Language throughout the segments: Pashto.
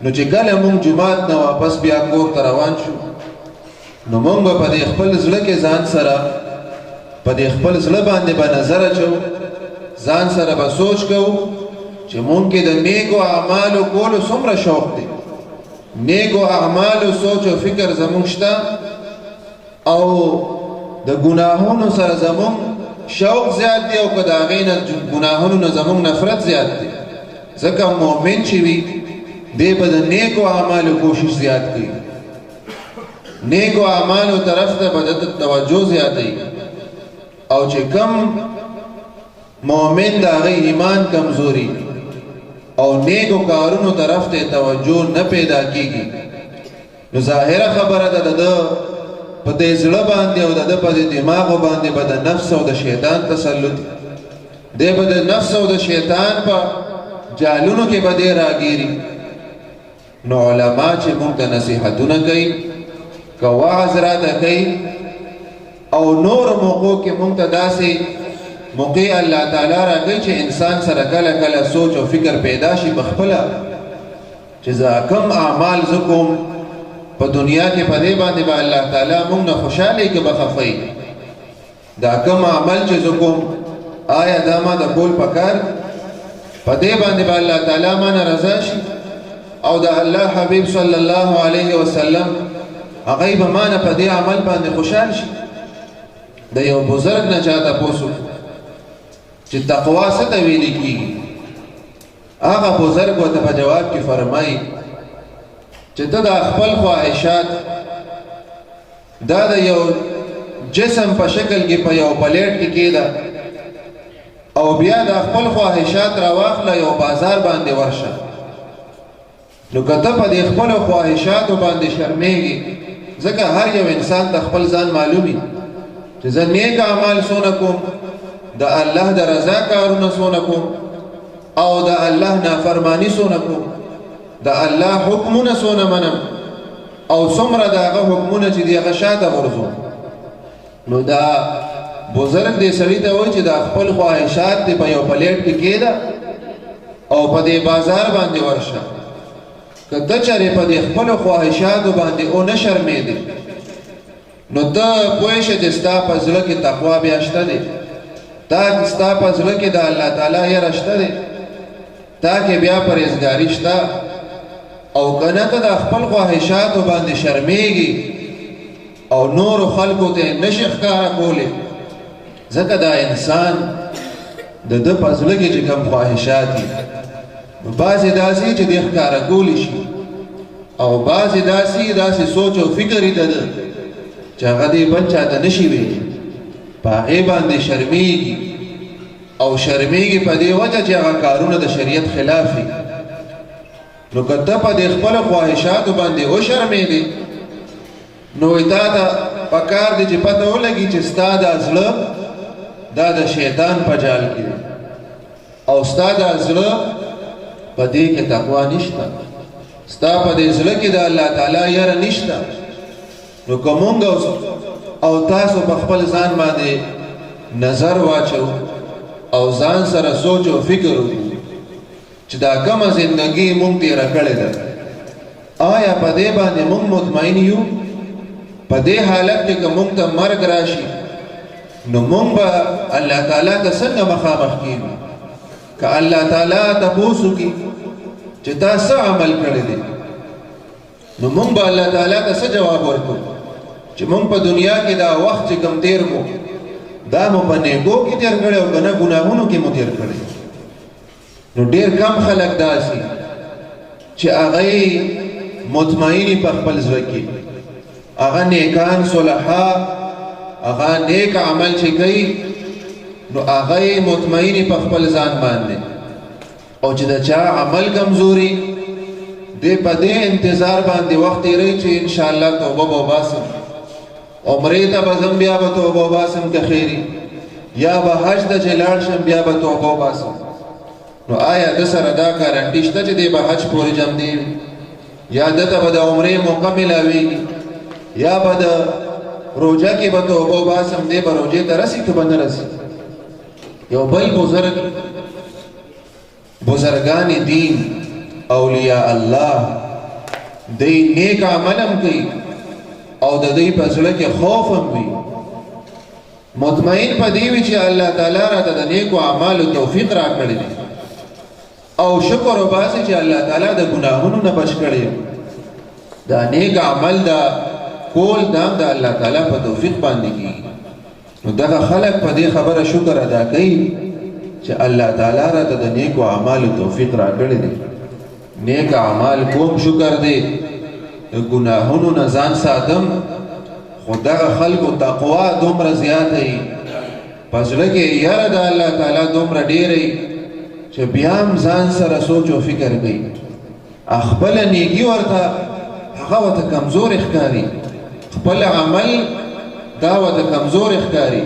نو چې کله مونږ جماعت نه واپس بیا کور ته روان شو نو مونږ به په دې خپل زړه کې ځان سره په دې خپل زړه باندې به نظر اچو ځان سره به سوچ کوو چې مونږ کې د نیکو اعمالو کولو څومره شوق دی نیکو اعمالو سوچ او فکر زمونږ شته او د ګناهونو سره زمونږ شوق زیات دی او که د هغې نه ګناهونو نه زمونږ نفرت زیات دی ځکه مؤمن چې وي دی به د نیکو اعمالو کوشش زیات کوي نیکو اعمالو طرف ته به د توجه زیاتوي او چې کم مؤمن د هغې ایمان کمزوري او نیکو کارونو طرف ته توجه نه پیدا کیږي نو ظاهره خبره ده د په دې زړه باندې او د په دماغو باندې به د نفس او د شیطان تسلط دی به د نفس او د شیطان په جالونو کې به دی راګیري نو علما چې موږ ته نصیحتونه کوي که وعظ راته کوي او نور موقعو کې موږ ته داسې موقع الله تعالی راکوي چې انسان سره کله کله سوچ او فکر پیدا شي بخپله چې زه کم اعمال زه کوم په دنیا کې په دې باندې به الله تعالی موږ نه خوشحالي کې به خفوي دا کم عمل چې زه کوم آیا دا ما د کول پکار په دې باندې به الله تعالی ما نه رضا شي او د الله حبیب صلی الله علیه وسلم هغوی به ما نه په دې عمل باندې خوشحال شي د یو بزرګ نه چا تپوس چې تقوا څه ته ویل کېږي هغه بزرګ ورته په جواب کې فرمایي چې ته د خپل خواهشات دا د یو جسم په شکل کې په یو پلیټ کې کېده او بیا د خپل خواهشات راواخله یو بازار باندې ورشه نو که ته په دې خپلو خواهشاتو باندې شرمېږي ځکه هر یو انسان د خپل ځان معلومي چې زه نیک اعمال څونه کوم د الله د رضا کارونه څونه کوم او د الله نافرماني څونه کوم د الله حکمونه څونه منم او څومره د هغه حکمونه چې دی هغه شاته غورځوم نو دا بزرګ دې سړي ته وایي چې د خپل خواهشات دې په یو پلیټ کې کېده او په دې بازار باندې ورشه که ته چېرې په دې خپلو خواهشاتو باندې ونه شرمېدې نو ته پوه شه چې ستا په زړه کې تقوا بیا شته دی ستا په زړه کې د الله تعالی یره شته دی تا کې بیا پرهیزګاري شته او که نه ته د خپل خواهشاتو باندې شرمېږي او نورو خلکو ته نشي ښکاره کولی ځکه دا انسان د ده په زړه کې چې کوم خواهشات دي بعضې داسې چې دی ښکاره کولی شي او بعضې داسې سوچ او فکر یې د ده چې هغه دې بل چاته نشي ویلی په هغې باندې شرمېږي او شرمېږي په دې وجه چې هغه کارونه د شریعت خلاف وي نو که ته په دې خپلو خواهشاتو باندې وشرمېدې نو تا ته پکار دی چې پته ولګي چې ستا دا زړه دا د شیطان په جال کې دی او ستا دا زړه په دې کې تقوا نشته ستا په دې زړه کې د الله تعالی یره نشته نو که مونږ او تاسو په خپل ځان باندې نظر واچو او ځان سره سوچ او فکر وکړو چې دا کومه زندګي مونږ تېره کړې ده آیا په دې باندې مونږ مطمئن یو په دې حالت کې که مونږ ته مرګ راشي نو مونږ به الله تعالی ته څنګه مخامخ کېږو که الله تعالی تپوس وکړي چې تا څه عمل کړی دی نو مونږ به الله تعالی ته څه جواب ورکړو چې مونږ په دنیا کې دا وخت چې کوم تېر مو دا مو په نیکو کې تېر کړی او که نه ګناهونو کې مو تېر کړی نو ډېر کم خلک داسې چې هغوی مطمئني په خپل زړه کې هغه نیکان صلحا هغه نیک عمل چې کوي نو هغوی مطمئني په خپل ځان باندې او چې د چا عمل کمزوري دی په دې انتظار باندې وخت تېروي چې انشاءالله توبه به وباسم عمرې ته به ځم بیا به توبه وباسم که خیري یا به حج ته چې لاړ شم بیا به توبه وباسم نو آیا ده سره دا ګارنټي شته چې دی به حج پورې جم دی یا ده ته به د عمرې موقع میلاویږي یا به د روژه کې به توبه وباسم دی به روژې ته رسي که به نه رسي یو بل بزرګان دین اولیاء الله دی نیک عملم کوي او د دې په زړه کې خوف هم وي مطمئن په دې وي چې الله تعالی راته د نیکو اعمالو توفیق راکړی دی او شکر وباسي چې الله تعالی د ګناهونو نه بچ کړی دا نیک عمل دا کول دا د الله تعالی په توفیق باندې کیږي نو دغه خلک په دې خبره شکر ادا کوي چې الله تعالی راته د نیکو اعمالو توفیق راکړی دی نیک اعمال کوم شکر دی د ګناهونو نه ځان ساتم خو دغه خلکو تقوا دومره زیاته وي په زړه کې یاره د الله تعالی دومره ډېره چې بیا هم ځان سره سوچ او فکر کوي خپله نیکي ورته هغه ورته کمزور ښکاري خپل عمل دا ورته کمزور ښکاري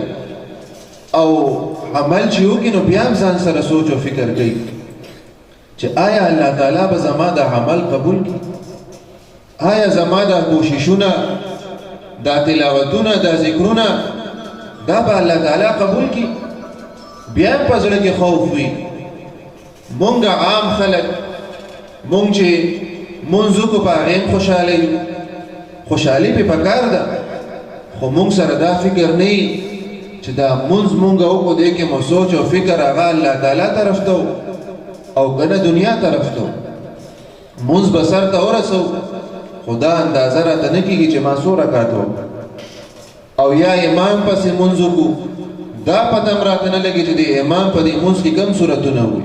او عمل چې وکړي نو بیا هم ځان سره سوچ او فکر کوي چې آیا الله تعالی به زما د عمل قبول کړي آیا زما د کوششونه دا تلاوتونه دا ذکرونه دا به الله تعالی قبول کړي بیا هم په زړه کې خوف وي مونږ عام خلک مونږ چې مونځ وکړو په هغې هم خوشحاله یو خوشحالي پې پکار ده خو مونږ سره دا فکر نه وي چې دا مونځ مونږ وکړو دې کې مو سوچ او فکر هغه الله تعالی طرف ته او که نه دنیا طرف ته مونځ به سر ته ورسو خو دا اندازه راته نه کېږي چې ما څو رکعات وکړو او یا امام پسې مونځ وکړو دا پته هم راته نه لګي چې د امام په دې مونځ کې کوم صورتونه وي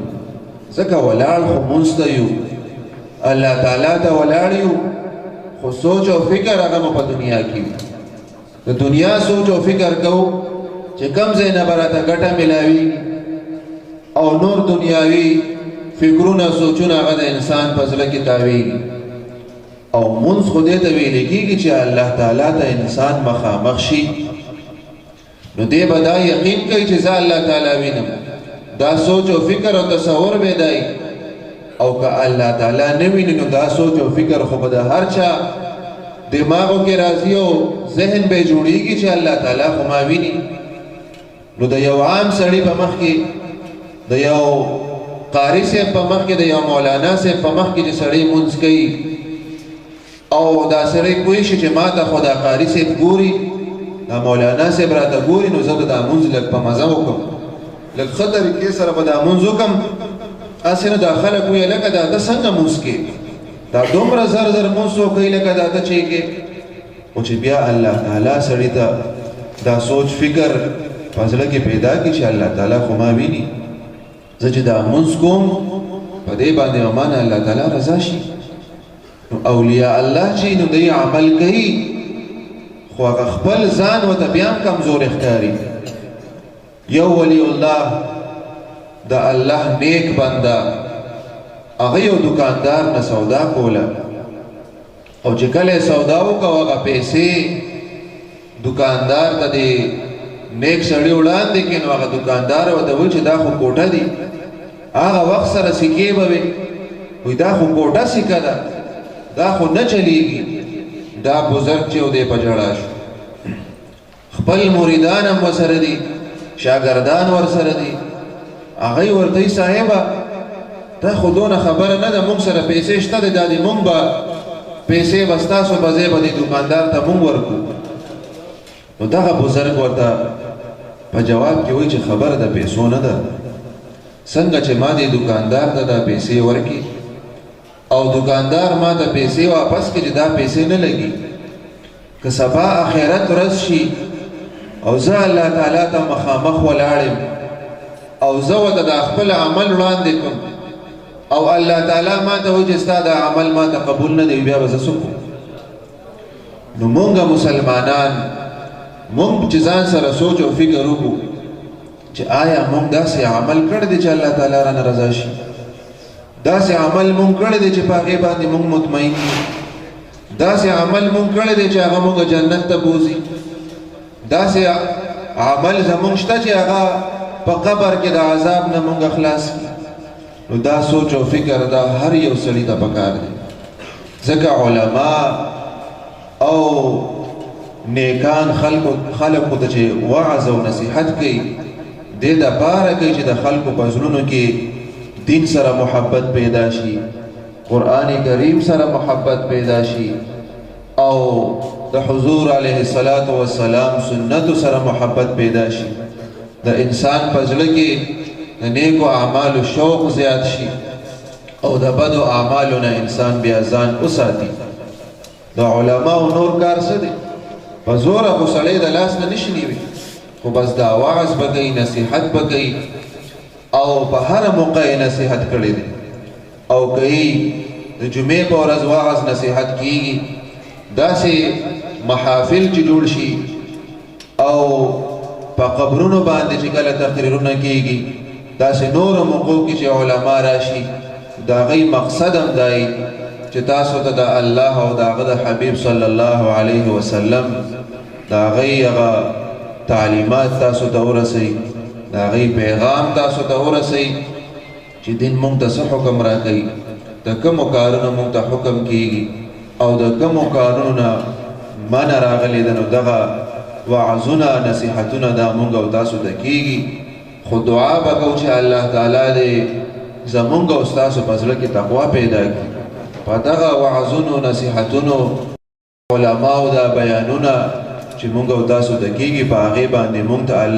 ځکه ولاړ خو مونځ ته یو الله تعالی ته ولاړ یو خو سوچ او فکر هغه مو په دنیا کې وي د دنیا سوچ او فکر کوو چې کوم ځای نه به راته ګټه میلاوي او نور دنیاوي فکرونه سوچونه هغه د انسان په زړه کې تاویږي او مونځ خو دې ته ویل کېږي چې الله تعالی ته انسان مخامخ شي نو دې به دا یقین کوي چې زه الله تعالی وینم دا سوچ او فکر او تصور به دی او که الله تعالی نه ویني نو دا سوچ او فکر خو به د هر چا دماغو کې راځي او ذهن به جوړیږي چې الله تعالی خو ما ویني نو د یو عام سړي په مخ کې د یو قاری صاحب په مخ کې د یو مولانا صاحب په مخ کې چې سړی مونځ کوي او دا سړی پوه شي چې ما ته خو دا قاری صاحب ګوري دا مولانا صاحب راته ګوري نو زه به دا مونځ لږ په مزه وکړم لږ ښه طریقې سره به دا مونځ وکړم هسې نه دا خلک وایي لکه دا ته څنګه مونځ کوې دا دومره زر زر مونځ وکوي لکه دا ته چې کوې خو چې بیا الله تعالی سړي ته دا سوچ فکر په زړه کې پیدا کړي چې الله تعالی خو ما ویني زه چې دا مونځ کوم په دې باندې ومانه الله تعالی رضا شي نو اولیاء الله چې نو دوی عمل کوي خو هغه خپل ځان ورته بیا هم کمزور ښکاري یو ولی الله د الله نیک بنده هغه یو دکاندار نه سودا کوله او چې کله سودا وکړه هغه پیسې دکاندار ته د نیک سړي وړاندې کړي نو هغه دکاندار ورته وایي چې دا خو کوټه دي هغه وخت سره سکې به وي وایي دا خو کوټه سکه ده دا خو نه چلیږي دا بزرګ چې و دی په ژړا شو خپل مریدان هم ورسره دي شاګردان ورسره دي هغوی ورته وایي صاحبه دا خو دونه خبره نه ده مونږ سره پیسې شته دی دا د مونږ به پیسې به ستاسو په ځای به دې دوکاندار ته مونږ ورکړو نو دغه بزرګ ورته په جواب کې وایي چې خبره د پیسو نه ده څنګه چې ما دې دوکاندار ته دا پیسې ورکړي او دکاندار ما ته پیسې واپس کړي دا پیسې نه لګي که سبا آخرت ورځ شي او زه الله تعالی ته مخامخ ولاړ یم او زه ورته د خپل عمل وړاندې کړم او الله تعالی ما ته وایي چې ستا دا عمل ما ته قبول نه دی بیا به زه څه کوم نو مونږ مسلمانان مونږ چې ځان سره سوچ او فکر وکړو چې آیا مونږ داسې عمل کړی دی چې الله تعالی رانه رضا شي داسې عمل مونږ کړی دی چې په هغې باندې مونږ مطمئن یو داسې عمل مونږ کړی دی چې هغه مونږ جنت ته بوځي داسې عمل زمونږ شته چې هغه په قبر کې د عذاب نه مونږ خلاص کړي نو دا سوچ او فکر دا هر یو سړي ته پکار دی ځکه علما او نیکان خلقو ته چې وعظ او نصیحت کوي دې دپاره کوي چې د خلکو په زړونو کې دین سره محبت پیدا شي قرآن کریم سره محبت پیدا شي او د حضور علیه الصلاۃ والسلام سنت سره محبت پیدا شي د انسان په زړه کې د نیکو اعمالو شوق زیات شي او د بدو اعمالو نه انسان بیا ځان وساتي. د علماو نور کار څه دی؟ په زوره خو سړی د لاس نه نشي نیوي، خو بس دا وعظ به کوي، نصیحت به کوي او په هره موقع یې نصیحت کړی دی او کوي د جمعې په ورځ وعظ نصیحت کیږي. داسې محافل چې جوړ شي او په قبرونو باندې چې کله تقریرونه کیږي، داسې نورو موقعو کې چې علما راشي، د هغوی مقصد هم دی چې تاسو ته د الله او د هغه د حبیب صلی الله علیه وسلم د هغوی هغه تعلیمات تاسو ته ورسوي، د هغوی پیغام تاسو ته ورسوي چې دین مونږ ته څه حکم راکوي، د کومو کارونو مونږ ته حکم کیږي او د کومو کارونو نه منع راغلی ده. نو دغه وعظونه نصیحتونه دا مونږ او تاسو ته کیږي. خو دعا به کوو چې الله تعالی دې زمونږ او ستاسو په زړه کې تقوا پیدا کړي. په دغه وعظونو نصیحتونو علماو دا بیانونه چې مونږ او تاسو ته کیږي، په هغې باندې مونږ ته الله